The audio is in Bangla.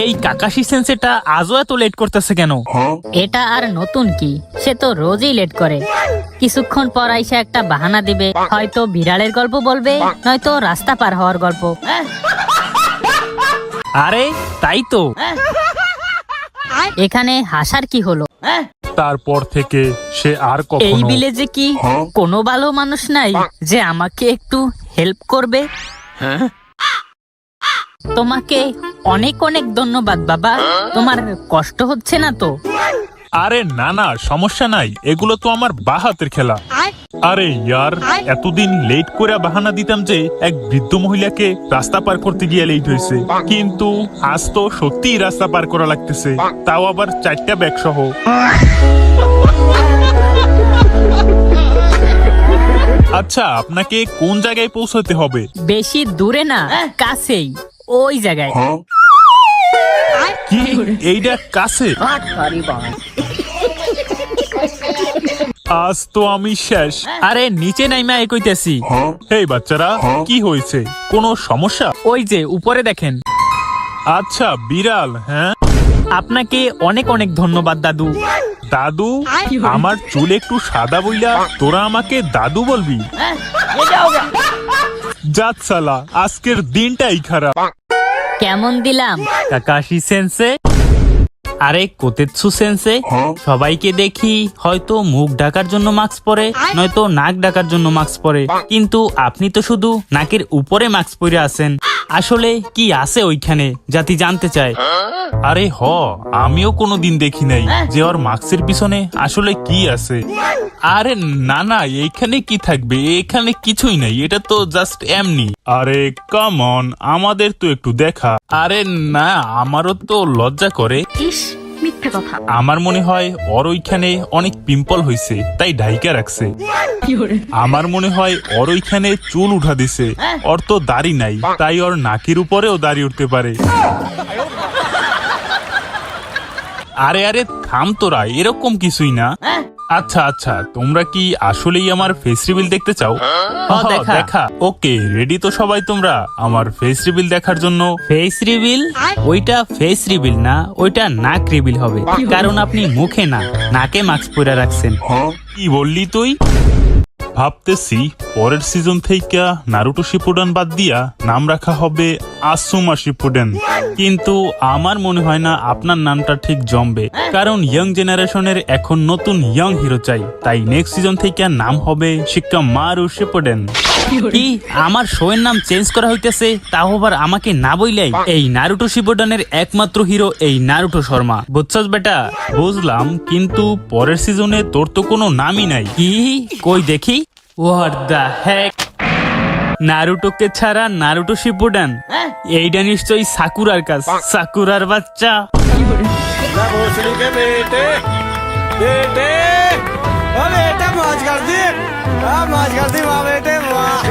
এই কাকাশি সেন্সেটা আজও এত লেট করতেছে কেন? এটা আর নতুন কি, সে তো রোজই লেট করে। কিছুক্ষণ পর আইসা একটা বাহানা দিবে, হয়তো বিড়ালের গল্প বলবে, নয়তো রাস্তা পার হওয়ার গল্প। আরে তাই তো, এখানে হাসার কি হলো? তারপর থেকে সে আর এই কখনো ভিলেজে কি কোনো ভালো মানুষ নাই যে আমাকে একটু হেল্প করবে? তোমাকে অনেক অনেক ধন্যবাদ বাবা, তোমার কষ্ট হচ্ছে না তো? আরে না না, সমস্যা নাই, এগুলো তো আমার বাহাতের খেলা। আরে ইয়ার, এতদিন লেট করে বাহানা দিতাম যে এক বৃদ্ধ মহিলাকে রাস্তা পার করতে গিয়ে লেট হয়েছে, কিন্তু আজ তো সত্যিই রাস্তা পার করা লাগতেছে, তাও আবার 4টা ব্যাগ সহ। আচ্ছা, আপনাকে কোন জায়গায় পৌঁছাতে হবে? বেশি দূরে না, কাছেই, ওই জায়গায়। কি এইটা কাছে? আজ তো আমি শেষ। আরে নিচে নাইমা কইতেছি। এই বাচ্চারা, কি হয়েছে? কোনো সমস্যা? ওই যে উপরে দেখেন। আচ্ছা বিড়াল, হ্যাঁ আপনাকে অনেক অনেক ধন্যবাদ দাদু। দাদু? আমার চুল একটু সাদা বইলা তোরা আমাকে দাদু বলবি? জাত সালা, আজকের দিনটাই খারাপ। কেমন দিলাম? কাকাশি সেন্সে, আরে কোতেৎসু সেন্সে, সবাইকে দেখি হয়তো মুখ ঢাকার জন্য মাস্ক পরে, নয়তো নাক ঢাকার জন্য মাস্ক পরে, কিন্তু আপনি তো শুধু নাকের উপরে মাস্ক পরে আছেন। আসলে কি আছে ওইখানে জাতি জানতে চায়। আরে হ, আমিও কোনোদিন দেখি নাই যে ওর মাস্কের পিছনে আসলে কি আছে। আরে না না, এইখানে কি থাকবে? এখানে কিছুই নাই, এটা তো জাস্ট এমনি। আরে কাম অন, আমাদের তো একটু দেখা। আরে না, আমারও তো লজ্জা করে। ইস, মিথ্যে কথা। আমার মনে হয় ওর ওইখানে অনেক পিম্পল হইছে, তাই ঢাইকা রাখছে। আমার মনে হয় ওর ওইখানে চুল উঠা দিছে, ওর তো দাড়ি নাই, তাই ওর নাকের উপরেও দাড়ি উঠতে পারে। আরে আরে থাম তোরা, এরকম কিছুই না। আচ্ছা আচ্ছা, তোমরা কি আসলেই আমার ফেস রিভিল দেখতে চাও? হ্যাঁ, দেখা। দেখা। ওকে, রেডি তো সবাই তোমরা আমার ফেস রিভিল দেখার জন্য? Face reveal? ওইটা ফেস রিভিল না, ওইটা নাক রিভিল হবে, কারণ আপনি মুখে না নাকে মাস্ক পরে রাখছেন। কি বললি তুই? ভাবতেছি পরের সিজন থেকে নারুটো শিপুডেন বাদ দিয়া নাম রাখা হবে আসুমা শিপুডেন, কিন্তু আমার মনে হয় না আপনার নামটা ঠিক জমবে, কারণ ইয়ং জেনারেশনের এখন নতুন ইয়ং হিরো চাই, তাই নেক্সট সিজন থেকে নাম হবে শিকামারু শিপুডেন। কি আমার শোয়ের নাম চেঞ্জ করা হইতেছে, তাও আবার আমাকে না বইলাই? এই নারুটো শিপুডেনের একমাত্র হিরো এই নারুটো শর্মা, বুঝছস বেটা? বুঝলাম, কিন্তু পরের সিজনে তোর তো কোনো নামই নাই। কি? কই দেখি। হোয়াট দ্য হেক, নারুটোকে ছাড়া নারুটো শিপুডেন? এইটা নিশ্চয়ই সাকুরার কাজ, সাকুরার বাচ্চা। भोसड़ी के बेटे बेटे बेटे मौज कर दी, मौज कर दी वाह बेटे वाह।